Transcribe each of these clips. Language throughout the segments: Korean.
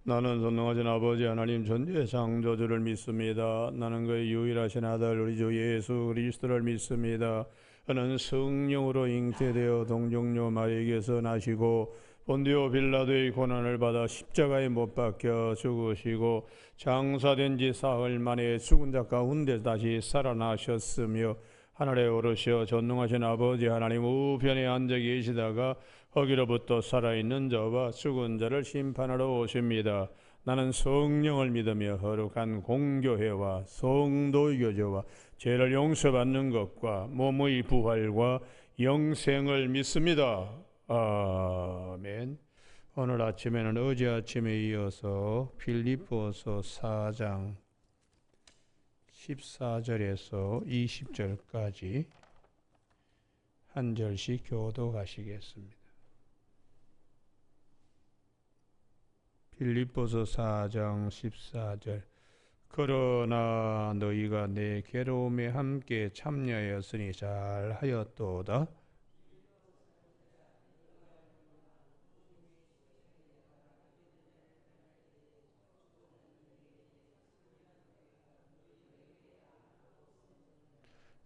나는 전능하신 아버지 하나님 전지의 창조주를 믿습니다. 나는 그의 유일하신 아들 우리 주 예수 그리스도를 믿습니다. 그는 성령으로 잉태되어 동정녀 마리에게서 나시고 본디오 빌라도의 고난을 받아 십자가에 못 박혀 죽으시고 장사된 지 사흘 만에 죽은 자 가운데 다시 살아나셨으며 하늘에 오르시어 전능하신 아버지 하나님 우편에 앉아 계시다가 거기로부터 살아있는 자와 죽은 자를 심판하러 오십니다. 나는 성령을 믿으며 거룩한 공교회와 성도의 교제와 죄를 용서받는 것과 몸의 부활과 영생을 믿습니다. 아멘. 오늘 아침에는 어제 아침에 이어서 빌립보서 4장 14절에서 20절까지 한 절씩 교독하시겠습니다. 빌립보서 4장 14절. 그러나 너희가 내 괴로움에 함께 참여하였으니 잘하였도다.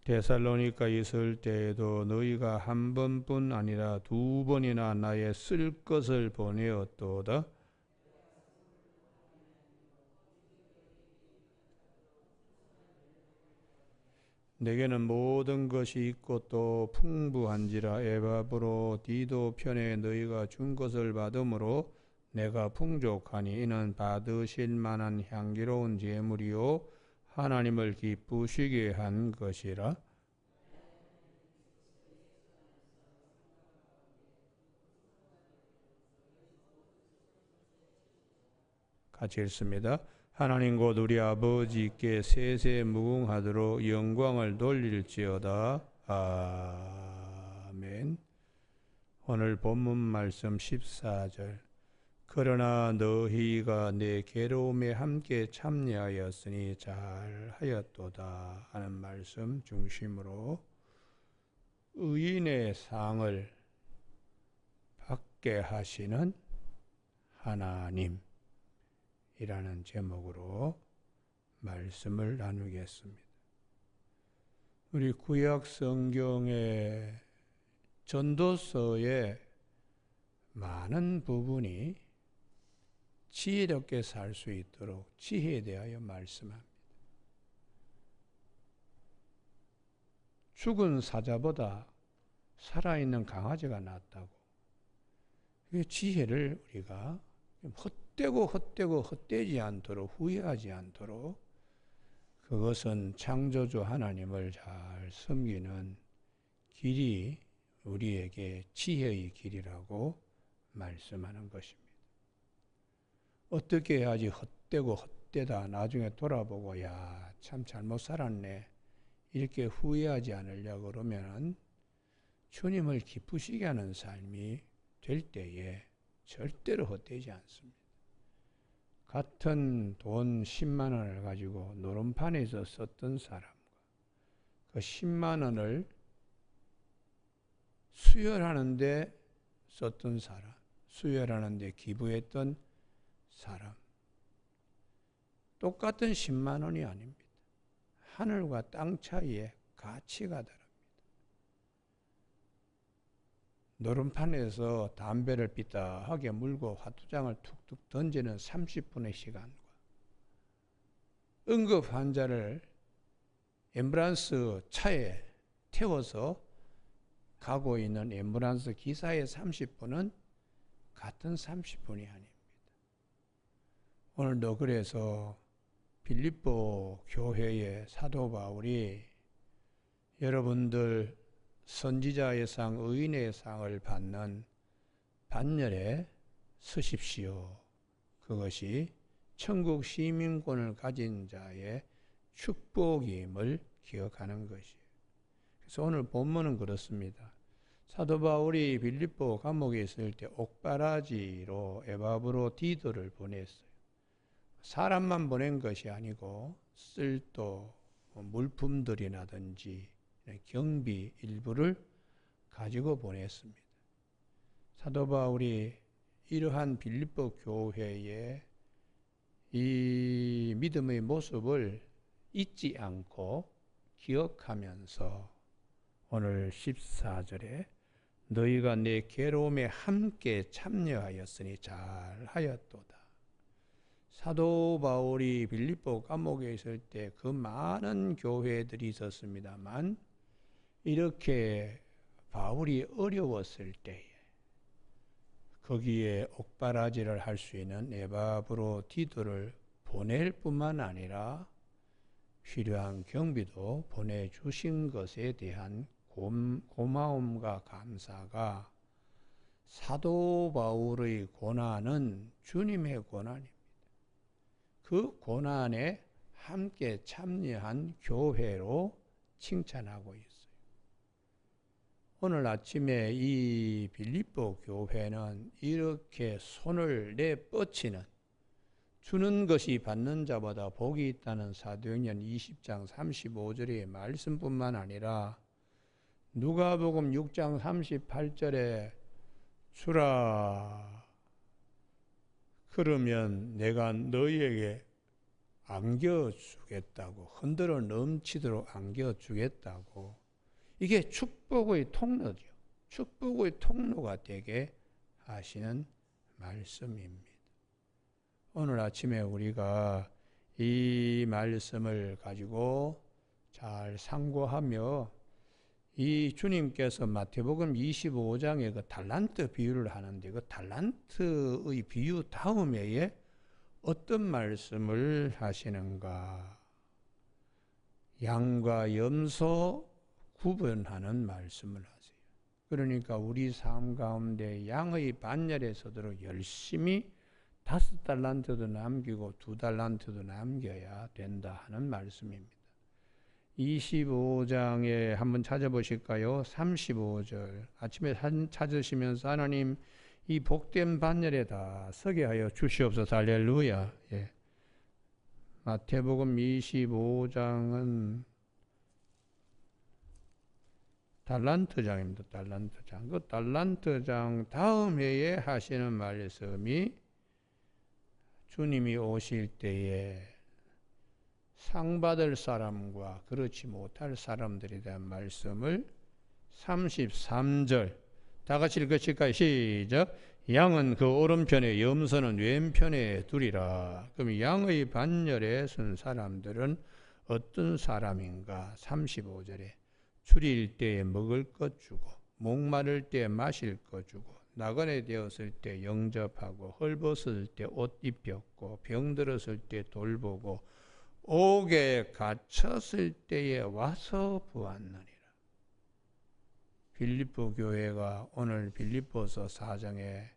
데살로니가 있을 때에도 너희가 한 번뿐 아니라 두 번이나 나의 쓸 것을 보내었도다. 내게는 모든 것이 있고 또 풍부한지라 에바브로 디도 편에 너희가 준 것을 받음으로 내가 풍족하니 이는 받으실 만한 향기로운 제물이요 하나님을 기쁘시게 한 것이라. 같이 읽습니다. 하나님 곧 우리 아버지께 세세 무궁하도록 영광을 돌릴지어다. 아멘. 오늘 본문 말씀 14절. 그러나 너희가 내 괴로움에 함께 참여하였으니 잘하였도다 하는 말씀 중심으로 의인의 상을 받게 하시는 하나님 이라는 제목으로 말씀을 나누겠습니다. 우리 구약 성경의 전도서의 많은 부분이 지혜롭게 살 수 있도록 지혜에 대하여 말씀합니다. 죽은 사자보다 살아있는 강아지가 낫다고. 지혜를 우리가 헛되지 않도록 후회하지 않도록 그것은 창조주 하나님을 잘 섬기는 길이 우리에게 지혜의 길이라고 말씀하는 것입니다. 어떻게 해야지 헛되다 나중에 돌아보고 야, 참 잘못 살았네 이렇게 후회하지 않으려고 그러면 주님을 기쁘시게 하는 삶이 될 때에 절대로 헛되지 않습니다. 같은 돈 10만 원을 가지고 노름판에서 썼던 사람과 그 10만 원을 수혈하는데 썼던 사람, 수혈하는데 기부했던 사람, 똑같은 10만 원이 아닙니다. 하늘과 땅 차이의 가치가 다릅니다. 노름판에서 담배를 삐딱하게 물고 화투장을 툭툭 던지는 30분의 시간과 응급 환자를 앰뷸런스 차에 태워서 가고 있는 앰뷸런스 기사의 30분은 같은 30분이 아닙니다. 오늘도 그래서 빌립보 교회의 사도 바울이 여러분들 선지자의 상, 의인의 상을 받는 반열에 서십시오. 그것이 천국 시민권을 가진 자의 축복임을 기억하는 것이에요. 그래서 오늘 본문은 그렇습니다. 사도 바울이 빌립보 감옥에 있을 때 옥바라지로 에바브로 디도를 보냈어요. 사람만 보낸 것이 아니고 쓸도, 물품들이라든지 경비 일부를 가지고 보냈습니다. 사도 바울이 이러한 빌립보 교회에 이 믿음의 모습을 잊지 않고 기억하면서 오늘 14절에 너희가 내 괴로움에 함께 참여하였으니 잘하였도다. 사도 바울이 빌립보 감옥에 있을 때 그 많은 교회들이 있었습니다만 이렇게 바울이 어려웠을 때에 거기에 옥바라지를 할 수 있는 에바브로디도를 보낼 뿐만 아니라 필요한 경비도 보내주신 것에 대한 고마움과 감사가 사도 바울의 고난은 주님의 고난입니다. 그 고난에 함께 참여한 교회로 칭찬하고 있어요. 오늘 아침에 이 빌립보 교회는 이렇게 손을 내뻗치는 주는 것이 받는 자보다 복이 있다는 사도행전 20장 35절의 말씀뿐만 아니라 누가복음 6장 38절에 주라 그러면 내가 너희에게 안겨주겠다고 흔들어 넘치도록 안겨주겠다고 이게 축복의 통로죠. 축복의 통로가 되게 하시는 말씀입니다. 오늘 아침에 우리가 이 말씀을 가지고 잘 상고하며 이 주님께서 마태복음 25장에 그 달란트 비유를 하는데 그 달란트의 비유 다음에 어떤 말씀을 하시는가? 양과 염소 구분하는 말씀을 하세요. 그러니까 우리 삶 가운데 양의 반열에서도 열심히 5달란트도 남기고 2달란트도 남겨야 된다 하는 말씀입니다. 25장에 한번 찾아보실까요? 35절 아침에 찾으시면서 하나님 이 복된 반열에다 서게 하여 주시옵소서. 할렐루야. 예. 마태복음 25장은 달란트장입니다. 달란트장. 그 달란트장 다음 해에 하시는 말씀이 주님이 오실 때에 상 받을 사람과 그렇지 못할 사람들에 대한 말씀을 33절 다 같이 읽으실까요? 시작. 양은 그 오른편에 염소는 왼편에 두리라. 그럼 양의 반열에 선 사람들은 어떤 사람인가? 35절에 추리일 때에 먹을 것 주고 목마를 때에 마실 것 주고 나그네 되었을 때 영접하고 헐벗을 때 옷 입혔고 병들었을 때 돌보고 옥에 갇혔을 때에 와서 보았느니라. 빌립보 교회가 오늘 빌립보서 4장에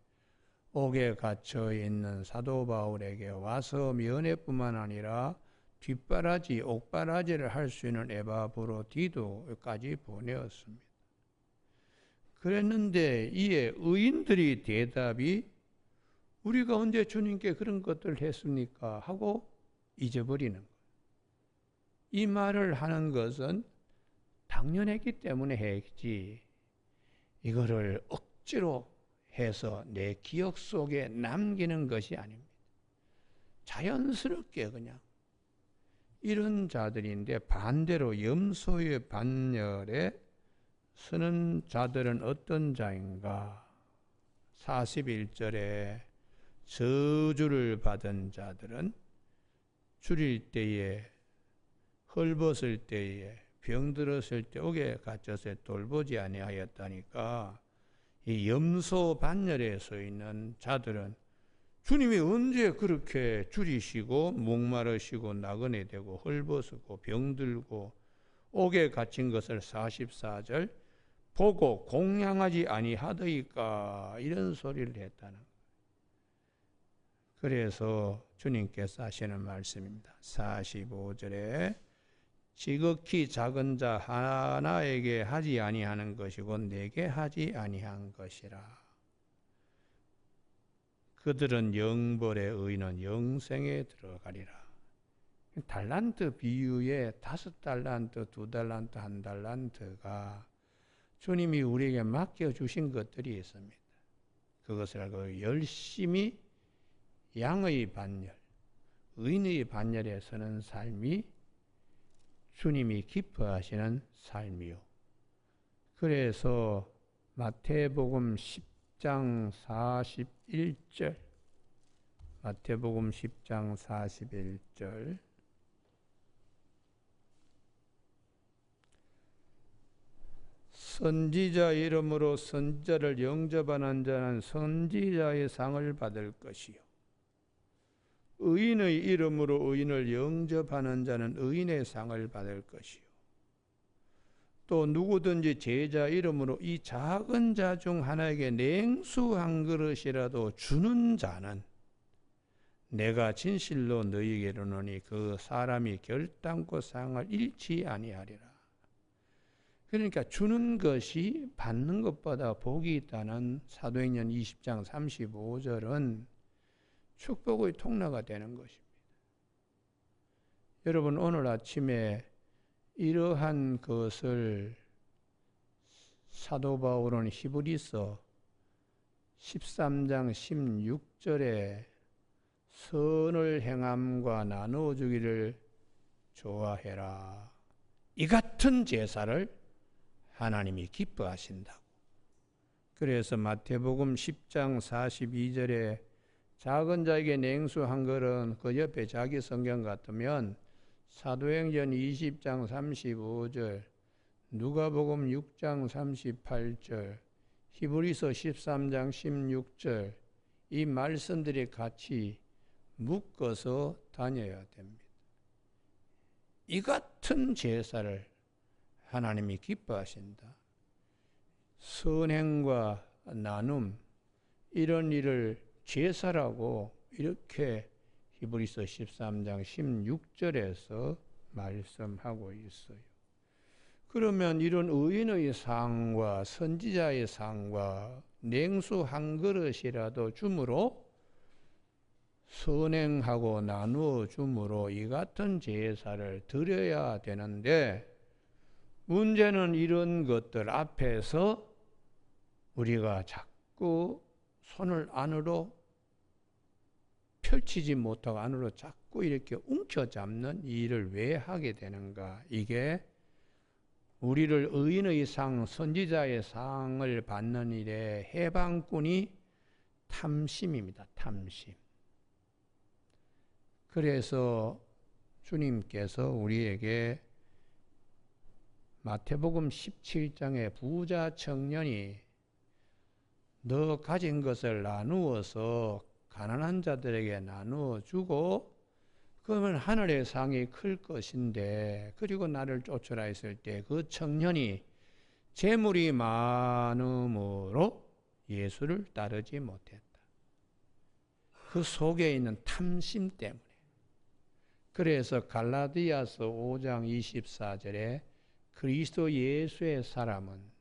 옥에 갇혀 있는 사도 바울에게 와서 면회뿐만 아니라 뒷바라지, 옥바라지를 할 수 있는 에바브로디도까지 보내었습니다. 그랬는데 이에 의인들이 대답이 우리가 언제 주님께 그런 것들을 했습니까? 하고 잊어버리는 거예요. 이 말을 하는 것은 당연했기 때문에 했지 이거를 억지로 해서 내 기억 속에 남기는 것이 아닙니다. 자연스럽게 그냥 이런 자들인데 반대로 염소의 반열에 서는 자들은 어떤 자인가? 41절에 저주를 받은 자들은 줄일 때에 헐벗을 때에 병들었을 때 옥에 갇혀서 돌보지 아니하였다니까 이 염소 반열에 서 있는 자들은 주님이 언제 그렇게 줄이시고 목마르시고 나그네 되고 헐벗고 병들고 옥에 갇힌 것을 44절 보고 공양하지 아니하더이까 이런 소리를 했다는 거예요. 그래서 주님께서 하시는 말씀입니다. 45절에 지극히 작은 자 하나에게 하지 아니하는 것이고 내게 하지 아니한 것이라. 그들은 영벌의 의인은 영생에 들어가리라. 달란트 비유에 5달란트, 2달란트, 1달란트가 주님이 우리에게 맡겨주신 것들이 있습니다. 그것을 알고 열심히 양의 반열, 의인의 반열에 서는 삶이 주님이 기뻐하시는 삶이요. 그래서 마태복음 10장 41절, 마태복음 10장 41절, 선지자 이름으로 선지자를 영접하는 자는 선지자의 상을 받을 것이요, 의인의 이름으로 의인을 영접하는 자는 의인의 상을 받을 것이요, 또 누구든지 제자 이름으로 이 작은 자 중 하나에게 냉수 한 그릇이라도 주는 자는 내가 진실로 너희에게 이르노니 그 사람이 결단코 상을 잃지 아니하리라. 그러니까 주는 것이 받는 것보다 복이 있다는 사도행전 20장 35절은 축복의 통로가 되는 것입니다. 여러분, 오늘 아침에 이러한 것을 사도 바울은 히브리서 13장 16절에 선을 행함과 나누어 주기를 좋아해라. 이 같은 제사를 하나님이 기뻐하신다고. 그래서 마태복음 10장 42절에 작은 자에게 냉수 한 그릇, 그 옆에 자기 성경 같으면 사도행전 20장 35절, 누가복음 6장 38절, 히브리서 13장 16절, 이 말씀들이 같이 묶어서 다녀야 됩니다. 이 같은 제사를 하나님이 기뻐하신다. 선행과 나눔, 이런 일을 제사라고 이렇게 히브리서 13장 16절에서 말씀하고 있어요. 그러면 이런 의인의 상과 선지자의 상과 냉수 한 그릇이라도 줌으로, 선행하고 나누어 줌으로 이 같은 제사를 드려야 되는데, 문제는 이런 것들 앞에서 우리가 자꾸 손을 안으로 펼치지 못하고 안으로 자꾸 이렇게 움켜잡는 일을 왜 하게 되는가? 이게 우리를 의인의 상, 선지자의 상을 받는 일에 해방꾼이 탐심입니다. 탐심. 그래서 주님께서 우리에게 마태복음 17장의 부자 청년이 너 가진 것을 나누어서 가난한 자들에게 나누어 주고 그러면 하늘의 상이 클 것인데, 그리고 나를 쫓으라 했을 때 그 청년이 재물이 많음으로 예수를 따르지 못했다. 그 속에 있는 탐심 때문에. 그래서 갈라디아서 5장 24절에 그리스도 예수의 사람은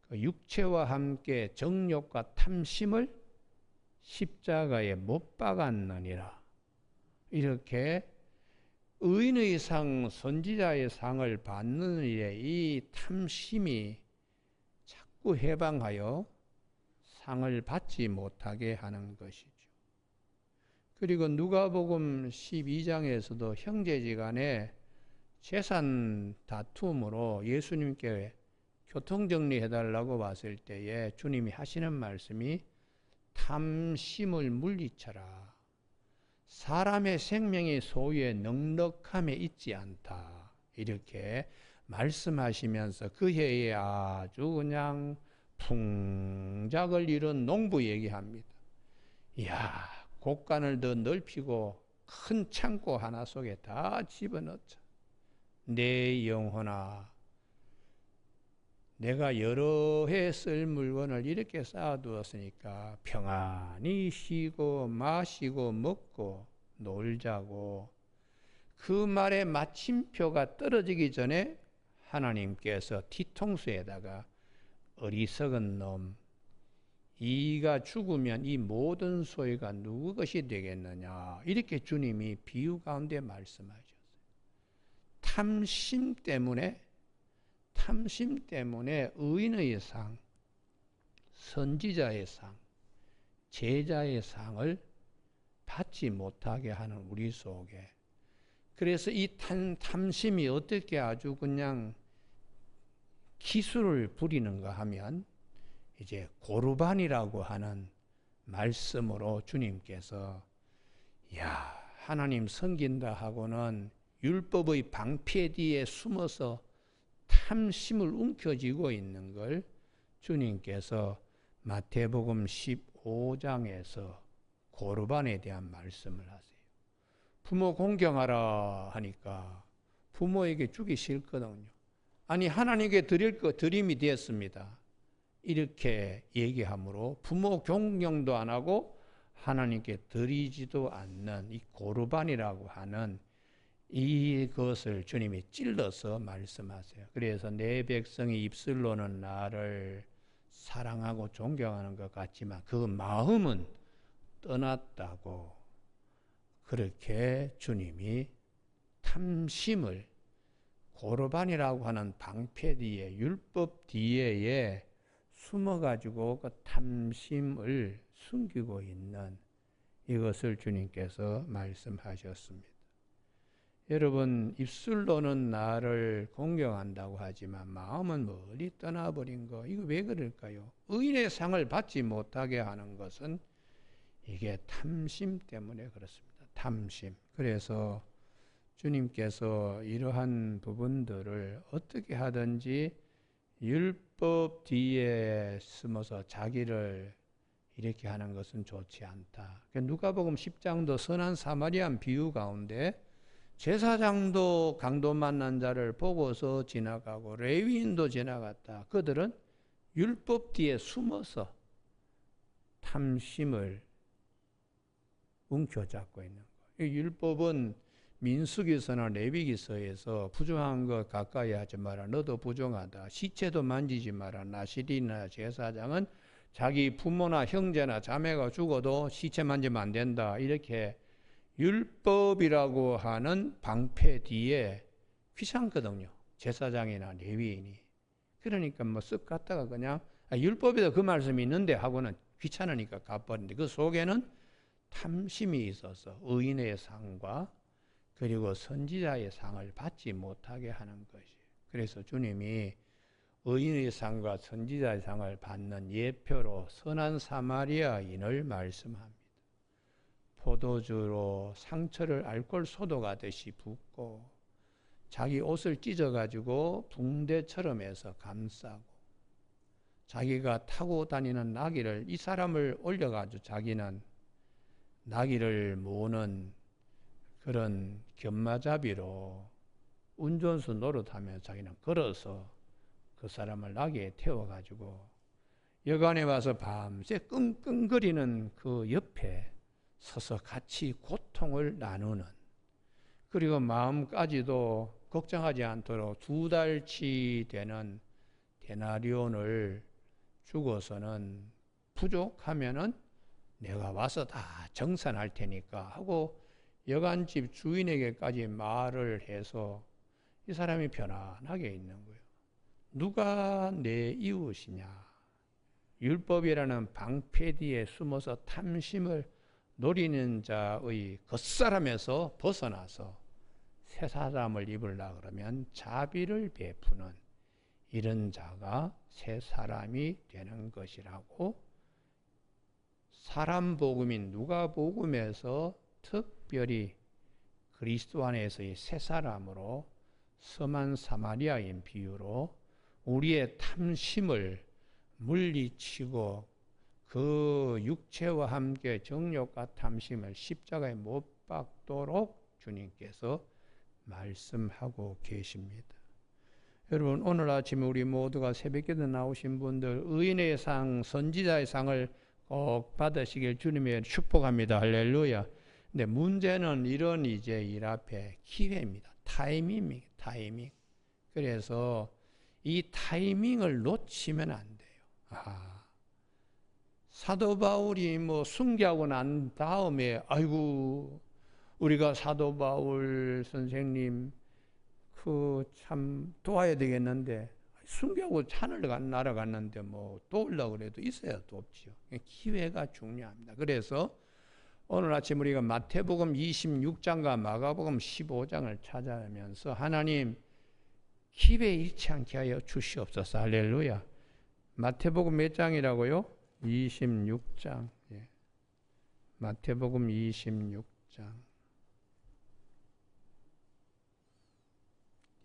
그 육체와 함께 정욕과 탐심을 십자가에 못 박았느니라. 이렇게 의인의 상, 선지자의 상을 받는 일에 이 탐심이 자꾸 해방하여 상을 받지 못하게 하는 것이죠. 그리고 누가복음 12장에서도 형제지간에 재산 다툼으로 예수님께 교통정리해달라고 봤을 때에 주님이 하시는 말씀이 탐심을 물리쳐라. 사람의 생명이 소유의 넉넉함에 있지 않다. 이렇게 말씀하시면서 그 해에 아주 그냥 풍작을 이룬 농부 얘기합니다. 이야, 곡간을 더 넓히고 큰 창고 하나 속에 다 집어넣자. 내 영혼아, 내가 여러 해 쓸 물건을 이렇게 쌓아두었으니까 평안히 쉬고 마시고 먹고 놀자고. 그 말에 마침표가 떨어지기 전에 하나님께서 뒤통수에다가 어리석은 놈, 이가 죽으면 이 모든 소유가 누구 것이 되겠느냐, 이렇게 주님이 비유 가운데 말씀하셨어요. 탐심 때문에 의인의 상, 선지자의 상, 제자의 상을 받지 못하게 하는 우리 속에. 그래서 이 탐심이 어떻게 아주 그냥 기술을 부리는가 하면 이제 고르반이라고 하는 말씀으로 주님께서 야, 하나님 섬긴다 하고는 율법의 방패 뒤에 숨어서 탐심을 움켜쥐고 있는 걸 주님께서 마태복음 15장에서 고르반에 대한 말씀을 하세요. 부모 공경하라 하니까 부모에게 주기 싫거든요. 아니 하나님께 드릴 거 드림이 되었습니다. 이렇게 얘기하므로 부모 공경도 안 하고 하나님께 드리지도 않는 이 고르반이라고 하는 이것을 주님이 찔러서 말씀하세요. 그래서 내 백성이 입술로는 나를 사랑하고 존경하는 것 같지만 그 마음은 떠났다고 그렇게 주님이 탐심을 고르반이라고 하는 방패 뒤에 율법 뒤에 숨어가지고 그 탐심을 숨기고 있는 이것을 주님께서 말씀하셨습니다. 여러분 입술로는 나를 공경한다고 하지만 마음은 멀리 떠나버린 거 이거 왜 그럴까요? 의인의 상을 받지 못하게 하는 것은 이게 탐심 때문에 그렇습니다. 탐심. 그래서 주님께서 이러한 부분들을 어떻게 하든지 율법 뒤에 숨어서 자기를 이렇게 하는 것은 좋지 않다. 누가복음 10장도 선한 사마리안 비유 가운데 제사장도 강도 만난 자를 보고서 지나가고 레위인도 지나갔다. 그들은 율법 뒤에 숨어서 탐심을 움켜잡고 있는 거예요. 율법은 민수기서나 레위기서에서 부정한 것 가까이 하지 마라. 너도 부정하다. 시체도 만지지 마라. 나실이나 제사장은 자기 부모나 형제나 자매가 죽어도 시체 만지면 안 된다. 이렇게 율법이라고 하는 방패 뒤에 귀찮거든요. 제사장이나 레위인이. 그러니까 뭐 쓱 갔다가 그냥 율법에도 그 말씀이 있는데 하고는 귀찮으니까 가버리는데 그 속에는 탐심이 있어서 의인의 상과 그리고 선지자의 상을 받지 못하게 하는 것이에요. 그래서 주님이 의인의 상과 선지자의 상을 받는 예표로 선한 사마리아인을 말씀합니다. 포도주로 상처를 알코올 소독하듯이 붓고 자기 옷을 찢어가지고 붕대처럼 해서 감싸고 자기가 타고 다니는 나귀를 이 사람을 올려가지고 자기는 나귀를 모으는 그런 견마잡이로 운전수 노릇하며 자기는 걸어서 그 사람을 나귀에 태워가지고 여관에 와서 밤새 끙끙거리는 그 옆에 서서 같이 고통을 나누는 그리고 마음까지도 걱정하지 않도록 2달치 되는 데나리온을 주고서는 부족하면은 내가 와서 다 정산할 테니까 하고 여관집 주인에게까지 말을 해서 이 사람이 편안하게 있는 거예요. 누가 내 이웃이냐? 율법이라는 방패 뒤에 숨어서 탐심을 노리는 자의 겉사람에서 벗어나서 새 사람을 입으려고 그러면 자비를 베푸는 이런 자가 새 사람이 되는 것이라고 사람 복음인 누가복음에서 특별히 그리스도 안에서의 새 사람으로 선한 사마리아인 비유로 우리의 탐심을 물리치고 그 육체와 함께 정욕과 탐심을 십자가에 못 박도록 주님께서 말씀하고 계십니다. 여러분 오늘 아침에 우리 모두가 새벽기도 나오신 분들 의인의 상, 선지자의 상을 꼭 받으시길 주님의 축복합니다. 할렐루야. 근데 문제는 이런 이제 일 앞에 기회입니다. 타이밍입니다. 타이밍. 그래서 이 타이밍을 놓치면 안 돼요. 사도 바울이 뭐 순교하고 난 다음에 아이고 우리가 사도 바울 선생님 그 참 도와야 되겠는데 순교하고 하늘 날아갔는데 뭐 도우려고 그래도 있어야 돕지요. 기회가 중요합니다. 그래서 오늘 아침 우리가 마태복음 26장과 마가복음 15장을 찾아가면서 하나님 기회 잃지 않게 하여 주시옵소서. 할렐루야. 마태복음 몇 장이라고요? 26장. 예. 마태복음 26장.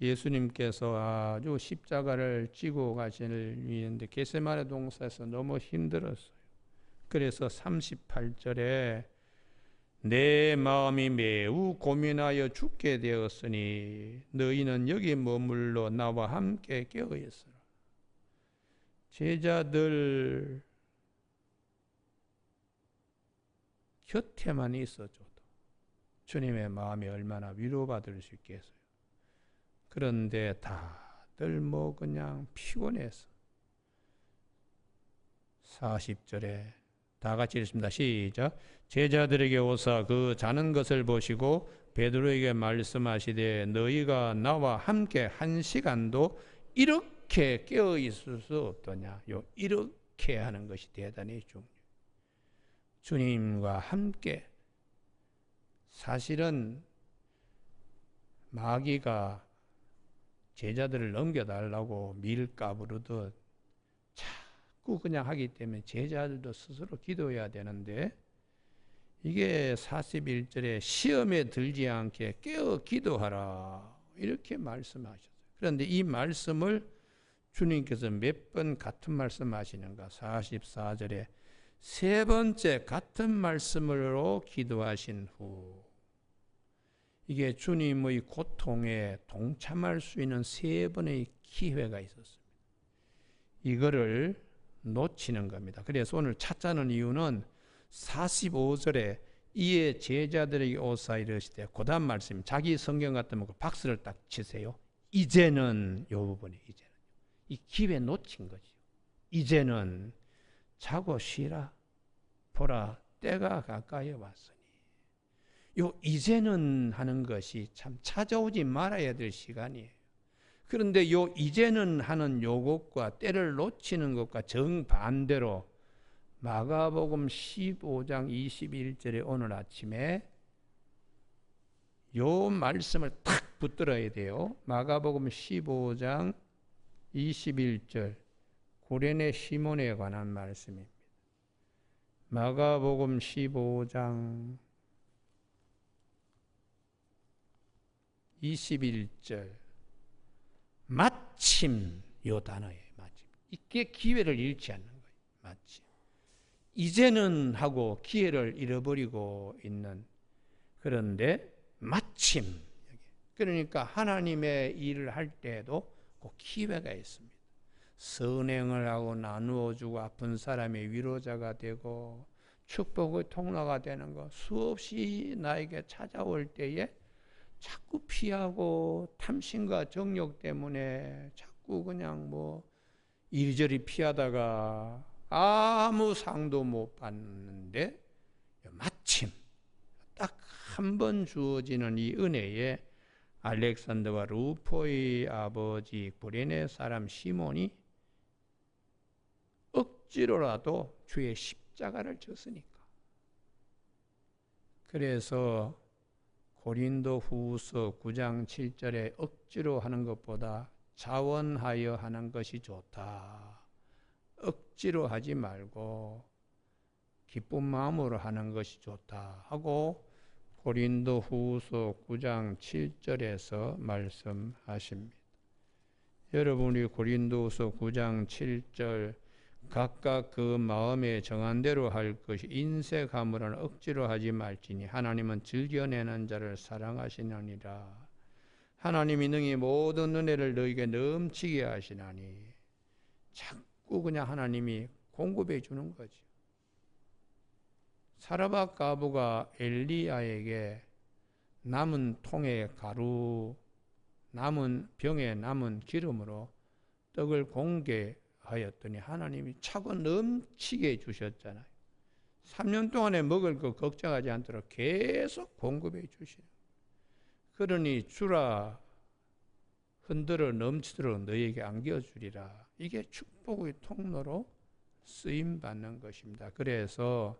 예수님께서 아주 십자가를 지고 가시는데 겟세마네 동산에서 너무 힘들었어요. 그래서 38절에 내 마음이 매우 고민하여 죽게 되었으니 너희는 여기 머물러 나와 함께 깨어 있으라. 제자들 곁에만 있어줘도 주님의 마음이 얼마나 위로받을 수 있겠어요. 그런데 다들 뭐 그냥 피곤해서 40절에 다 같이 읽습니다. 시작. 제자들에게 오사 그 자는 것을 보시고 베드로에게 말씀하시되 너희가 나와 함께 한 시간도 이렇게 깨어 있을 수 없더냐. 이렇게 하는 것이 대단히 중요해요. 주님과 함께. 사실은 마귀가 제자들을 넘겨달라고 밀가부르듯 자꾸 그냥 하기 때문에 제자들도 스스로 기도해야 되는데 이게 41절에 시험에 들지 않게 깨어 기도하라 이렇게 말씀하셨어요. 그런데 이 말씀을 주님께서 몇 번 같은 말씀하시는가? 44절에 세 번째 같은 말씀으로 기도하신 후 이게 주님의 고통에 동참할 수 있는 세 번의 기회가 있었습니다. 이거를 놓치는 겁니다. 그래서 오늘 찾자는 이유는 45절에 이에 제자들에게 오사 이르시되 그 다음 말씀 자기 성경 같으면 박수를 딱 치세요. 이제는 이 부분이 이제는 이 기회 놓친 거죠. 이제는 자고 쉬라. 보라 때가 가까이 왔으니 요 이제는 하는 것이 참 찾아오지 말아야 될 시간이에요. 그런데 요 이제는 하는 요것과 때를 놓치는 것과 정반대로 마가복음 15장 21절에 오늘 아침에 요 말씀을 탁 붙들어야 돼요. 마가복음 15장 21절 고레네 시몬에 관한 말씀입니다. 마가복음 15장 21절 마침 요 단어예요. 마침. 이게 기회를 잃지 않는 거예요. 마침. 이제는 하고 기회를 잃어버리고 있는 그런데 마침 그러니까 하나님의 일을 할 때에도 꼭 기회가 있습니다. 선행을 하고 나누어 주고 아픈 사람의 위로자가 되고 축복의 통로가 되는 것 수없이 나에게 찾아올 때에 자꾸 피하고 탐심과 정욕 때문에 자꾸 그냥 뭐 이리저리 피하다가 아무 상도 못 받는데 마침 딱 한 번 주어지는 이 은혜에 알렉산더와 루포의 아버지 구레네 사람 시몬이 억지로라도 주의 십자가를 졌으니까. 그래서 고린도 후서 9장 7절에 억지로 하는 것보다 자원하여 하는 것이 좋다. 억지로 하지 말고 기쁜 마음으로 하는 것이 좋다 하고 고린도 후서 9장 7절에서 말씀하십니다. 여러분이 고린도 후서 9장 7절 각각 그 마음에 정한 대로 할 것이 인색함으로는 억지로 하지 말지니 하나님은 즐겨내는 자를 사랑하시느니라. 하나님이 능히 모든 은혜를 너에게 넘치게 하시나니 자꾸 그냥 하나님이 공급해 주는 거죠. 사라밧 과부가 엘리야에게 남은 통에 가루, 남은 병에 남은 기름으로 떡을 공개하였더니 하나님이 차고 넘치게 주셨잖아요. 3년 동안에 먹을 거 걱정하지 않도록 계속 공급해 주시는. 그러니 주라 흔들어 넘치도록 너희에게 안겨주리라. 이게 축복의 통로로 쓰임받는 것입니다. 그래서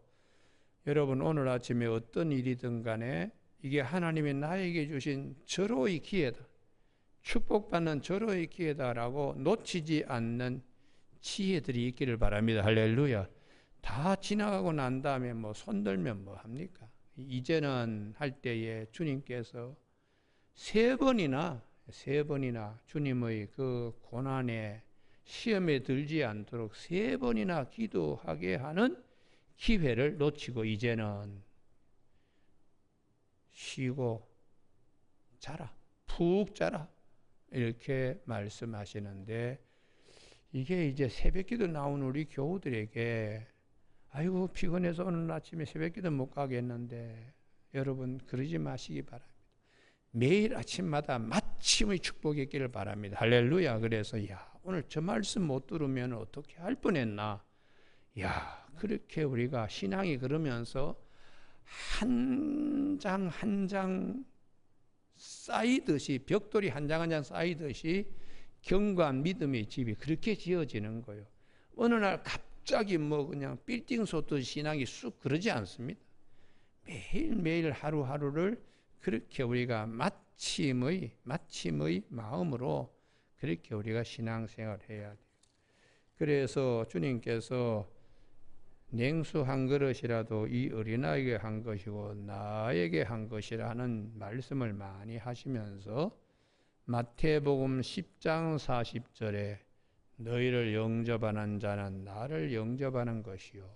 여러분 오늘 아침에 어떤 일이든 간에 이게 하나님이 나에게 주신 절호의 기회다. 축복받는 절호의 기회다라고 놓치지 않는 지혜들이 있기를 바랍니다. 할렐루야. 다 지나가고 난 다음에 뭐 손들면 뭐 합니까? 이제는 할 때에 주님께서 세 번이나 주님의 그 고난에 시험에 들지 않도록 세 번이나 기도하게 하는 기회를 놓치고 이제는 쉬고 자라, 푹 자라 이렇게 말씀하시는데 이게 이제 새벽기도 나온 우리 교우들에게 아이고 피곤해서 오늘 아침에 새벽기도 못 가겠는데 여러분 그러지 마시기 바랍니다. 매일 아침마다 마침의 축복이 있기를 바랍니다. 할렐루야. 그래서 오늘 저 말씀 못 들으면 어떻게 할 뻔했나. 그렇게 우리가 신앙이 그러면서 한 장 한 장 쌓이듯이 벽돌이 한 장 한 장 쌓이듯이 경관 믿음의 집이 그렇게 지어지는 거예요. 어느 날 갑자기 뭐 그냥 빌딩 솟듯이 신앙이 쑥 그러지 않습니다. 매일매일 하루하루를 그렇게 우리가 마침의 마음으로 그렇게 우리가 신앙생활을 해야 돼요. 그래서 주님께서 냉수 한 그릇이라도 이 어린아이에게 한 것이고 나에게 한 것이라는 말씀을 많이 하시면서 마태복음 10장 40절에 너희를 영접하는 자는 나를 영접하는 것이요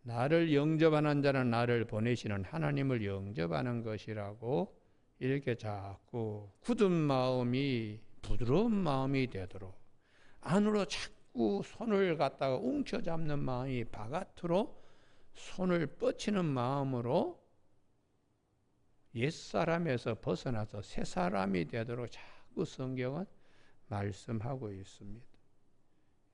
나를 영접하는 자는 나를 보내시는 하나님을 영접하는 것이라고 이렇게 자꾸 굳은 마음이 부드러운 마음이 되도록 안으로 자꾸 손을 갖다가 움켜잡는 마음이 바깥으로 손을 뻗치는 마음으로 옛사람에서 벗어나서 새사람이 되도록 자꾸 성경은 말씀하고 있습니다.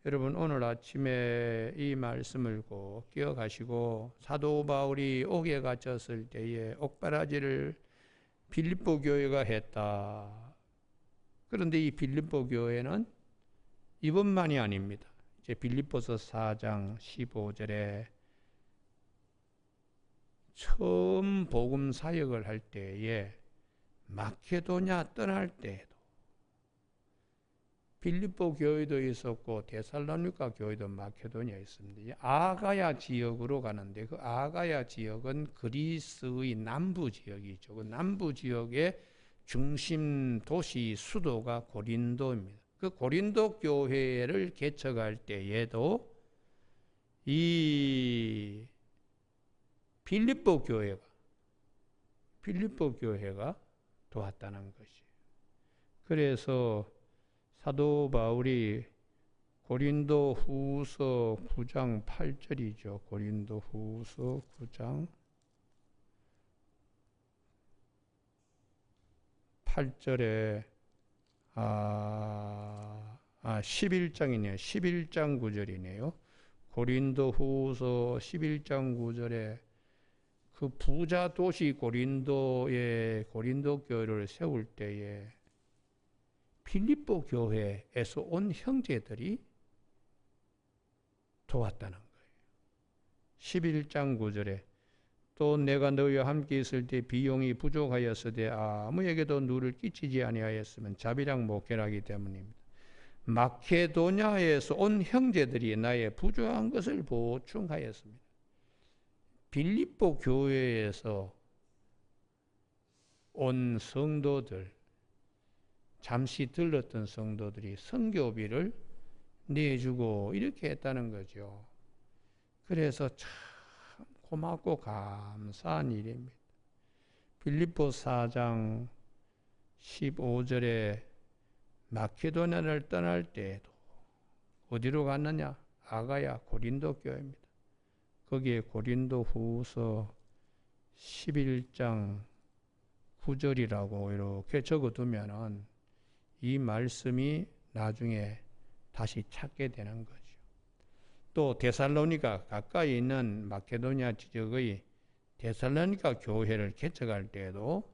여러분 오늘 아침에 이 말씀을 꼭 기억하시고 사도 바울이 옥에 갇혔을 때에 옥바라지를 빌립보 교회가 했다. 그런데 이 빌립보 교회는 이번만이 아닙니다. 이제 빌립보서 4장 15절에 처음 복음 사역을 할 때에 마케도냐 떠날 때에도 빌립보 교회도 있었고 데살로니가 교회도 마케도냐에 있습니다. 아가야 지역으로 가는데 그 아가야 지역은 그리스의 남부 지역이죠. 그 남부 지역의 중심 도시 수도가 고린도입니다. 그 고린도 교회를 개척할 때에도 이 빌립보 교회가 도왔다는 것이에요. 그래서 사도 바울이 고린도 후서 9장 8절이죠. 고린도 후서 9장 8절에 11장이네요. 11장 9절이네요. 고린도 후서 11장 9절에 그 부자 도시 고린도의 고린도 교회를 세울 때에 빌립보 교회에서 온 형제들이 도왔다는 거예요. 11장 9절에 또 내가 너희와 함께 있을 때 비용이 부족하였으되 아무에게도 누를 끼치지 아니하였으면 자비랑 목회하기 때문입니다. 마케도냐에서 온 형제들이 나의 부족한 것을 보충하였습니다. 빌립보 교회에서 온 성도들, 잠시 들렀던 성도들이 선교비를 내주고 이렇게 했다는 거죠. 그래서 참 고맙고 감사한 일입니다. 빌립보 4장 15절에 마케도냐를 떠날 때에도 어디로 갔느냐? 아가야 고린도 교회입니다. 거기에 고린도 후서 11장 9절이라고 이렇게 적어두면은 이 말씀이 나중에 다시 찾게 되는 거죠. 또 데살로니가 가까이 있는 마케도냐 지역의 데살로니가 교회를 개척할 때도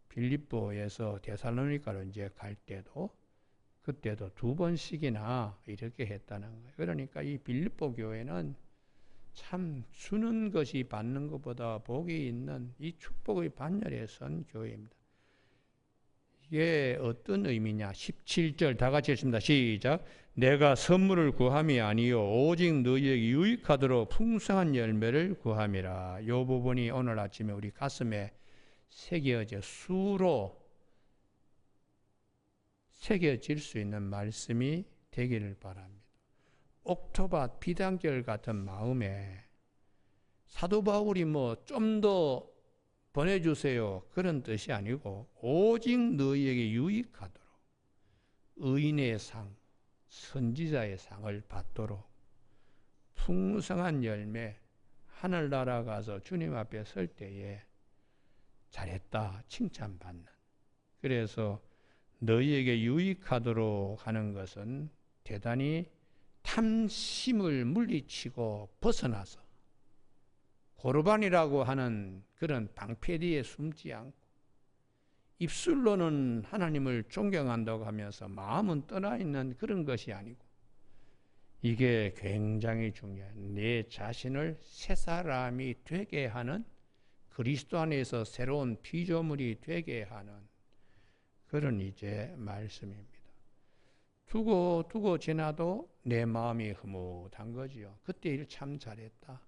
빌립보에서 데살로니가로 이제 갈 때도 그때도 2번씩이나 이렇게 했다는 거예요. 그러니까 이 빌립보 교회는 참 주는 것이 받는 것보다 복이 있는 이 축복의 반열에 선 교회입니다. 이게 어떤 의미냐? 17절 다 같이 읽습니다. 시작. 내가 선물을 구함이 아니요 오직 너희에게 유익하도록 풍성한 열매를 구함이라. 이 부분이 오늘 아침에 우리 가슴에 새겨져 수로 새겨질 수 있는 말씀이 되기를 바랍니다. 옥토밭 비단결 같은 마음에 사도 바울이 좀 더 보내주세요 그런 뜻이 아니고 오직 너희에게 유익하도록 의인의 상, 선지자의 상을 받도록 풍성한 열매, 하늘나라 가서 주님 앞에 설 때에 잘했다 칭찬받는. 그래서 너희에게 유익하도록 하는 것은 대단히 탐심을 물리치고 벗어나서 고르반이라고 하는 그런 방패 뒤에 숨지 않고 입술로는 하나님을 존경한다고 하면서 마음은 떠나 있는 그런 것이 아니고 이게 굉장히 중요한 내 자신을 새 사람이 되게 하는 그리스도 안에서 새로운 피조물이 되게 하는 그런 이제 말씀입니다. 두고 지나도 내 마음이 흐뭇한 거지요. 그때 일 참 잘했다.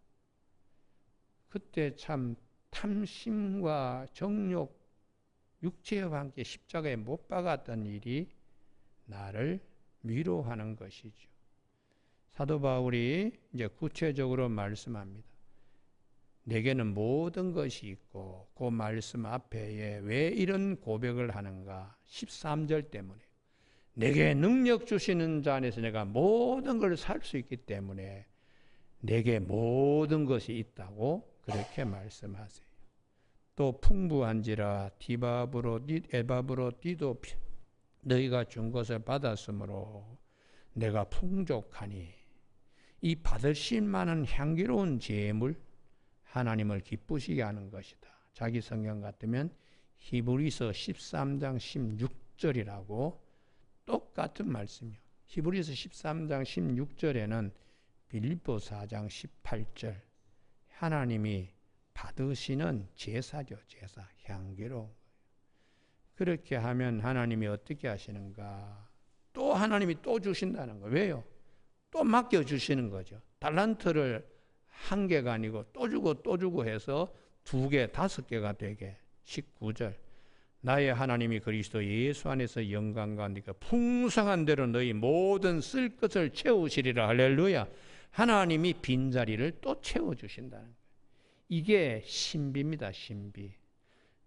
그때 참 탐심과 정욕, 육체와 함께 십자가에 못 박았던 일이 나를 위로하는 것이죠. 사도 바울이 이제 구체적으로 말씀합니다. 내게는 모든 것이 있고 그 말씀 앞에 왜 이런 고백을 하는가? 13절 때문에 내게 능력 주시는 자 안에서 내가 모든 걸 살 수 있기 때문에 내게 모든 것이 있다고 그렇게 말씀하세요. 또 풍부한지라 에바브로 디도 너희가 준 것을 받았으므로 내가 풍족하니 이 받으실 만한 향기로운 제물 하나님을 기쁘시게 하는 것이다. 자기 성경 같으면 히브리서 13장 16절이라고 똑같은 말씀이요. 히브리서 13장 16절에는 빌립보 4장 18절 하나님이 받으시는 제사죠. 제사 향기로운. 그렇게 하면 하나님이 어떻게 하시는가? 또 하나님이 또 주신다는 거예요. 왜요? 또 맡겨주시는 거죠. 달란트를 한 개가 아니고 또 주고 해서 2개, 5개가 되게. 19절 나의 하나님이 그리스도 예수 안에서 영광과 네가 풍성한 대로 너희 모든 쓸 것을 채우시리라. 할렐루야. 하나님이 빈자리를 또 채워주신다는 거예요. 이게 신비입니다. 신비.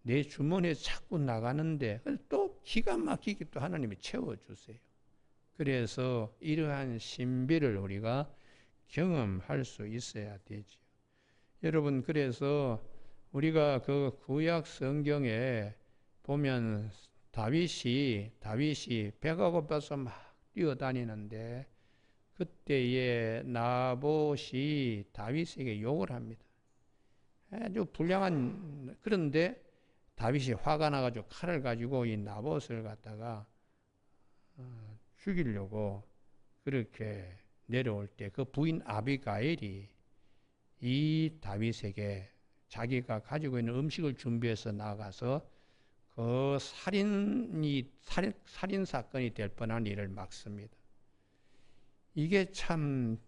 내 주머니에 자꾸 나가는데 또 기가 막히게 또 하나님이 채워주세요. 그래서 이러한 신비를 우리가 경험할 수 있어야 되죠. 여러분, 그래서 우리가 그 구약 성경에 보면 다윗이 배가 고파서 막 뛰어다니는데 그때에 나봇이 다윗에게 욕을 합니다. 아주 불량한. 그런데 다윗이 화가 나가지고 칼을 가지고 이 나봇을 갖다가 죽이려고 그렇게 내려올 때 그 부인 아비가일이 이 다윗에게 자기가 가지고 있는 음식을 준비해서 나가서 그 살인 사건이 될 뻔한 일을 막습니다. 이게 참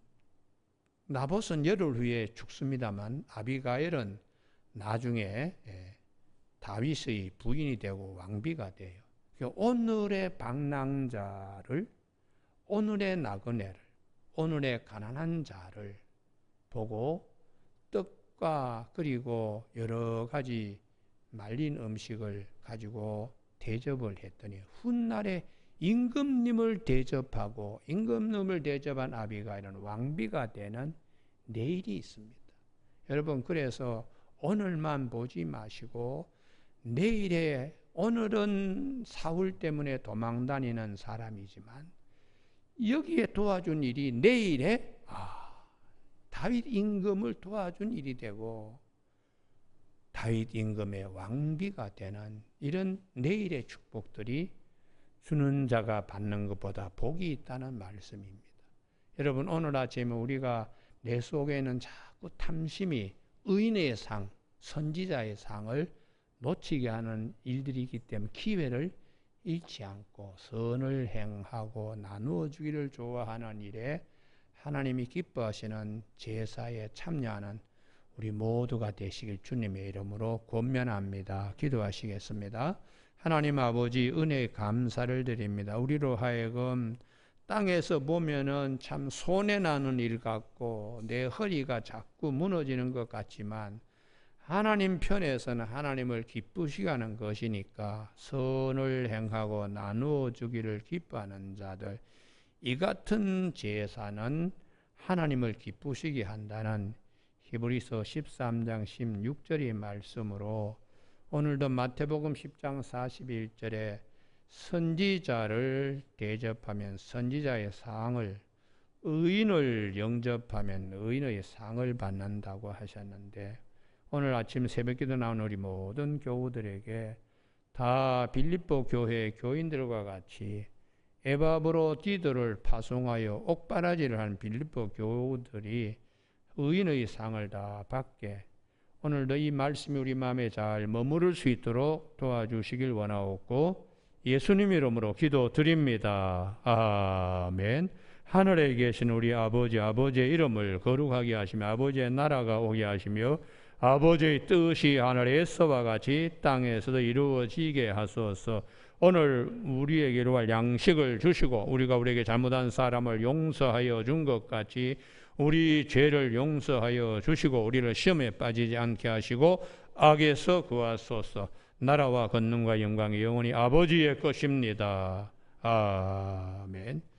나봇은 열흘 후에 죽습니다만 아비가일은 나중에 다윗의 부인이 되고 왕비가 돼요. 오늘의 방랑자를, 오늘의 나그네를, 오늘의 가난한 자를 보고 떡과 그리고 여러 가지 말린 음식을 가지고 대접을 했더니 훗날에 임금님을 대접하고 임금님을 대접한 아비가일은 왕비가 되는 내일이 있습니다. 여러분, 그래서 오늘만 보지 마시고 내일에, 오늘은 사울 때문에 도망다니는 사람이지만 여기에 도와준 일이 내일에 다윗 임금을 도와준 일이 되고 다윗 임금의 왕비가 되는 이런 내일의 축복들이 주는 자가 받는 것보다 복이 있다는 말씀입니다. 여러분, 오늘 아침에 우리가 내 속에는 자꾸 탐심이 의인의 상, 선지자의 상을 놓치게 하는 일들이 있기 때문에 기회를 잃지 않고 선을 행하고 나누어 주기를 좋아하는 일에 하나님이 기뻐하시는 제사에 참여하는 우리 모두가 되시길 주님의 이름으로 권면합니다. 기도하시겠습니다. 하나님 아버지, 은혜에 감사를 드립니다. 우리로 하여금 땅에서 보면은 참 손해나는 일 같고 내 허리가 자꾸 무너지는 것 같지만 하나님 편에서는 하나님을 기쁘시게 하는 것이니까 선을 행하고 나누어 주기를 기뻐하는 자들, 이 같은 제사는 하나님을 기쁘시게 한다는 히브리서 13장 16절의 말씀으로 오늘도 마태복음 10장 41절에 선지자를 대접하면 선지자의 상을, 의인을 영접하면 의인의 상을 받는다고 하셨는데, 오늘 아침 새벽기도 나온 우리 모든 교우들에게 다 빌립보 교회 교인들과 같이 에바브로디도를 파송하여 옥바라지를 한 빌립보 교우들이 의인의 상을 다 받게 오늘도 이 말씀이 우리 마음에 잘 머무를 수 있도록 도와주시길 원하옵고 예수님 이름으로 기도드립니다. 아멘. 하늘에 계신 우리 아버지, 아버지의 이름을 거룩하게 하시며 아버지의 나라가 오게 하시며 아버지의 뜻이 하늘에서와 같이 땅에서도 이루어지게 하소서. 오늘 우리에게 이루할 양식을 주시고 우리가 우리에게 잘못한 사람을 용서하여 준 것 같이 우리 죄를 용서하여 주시고 우리를 시험에 빠지지 않게 하시고 악에서 구하소서. 나라와 권능과 영광이 영원히 아버지의 것입니다. 아멘.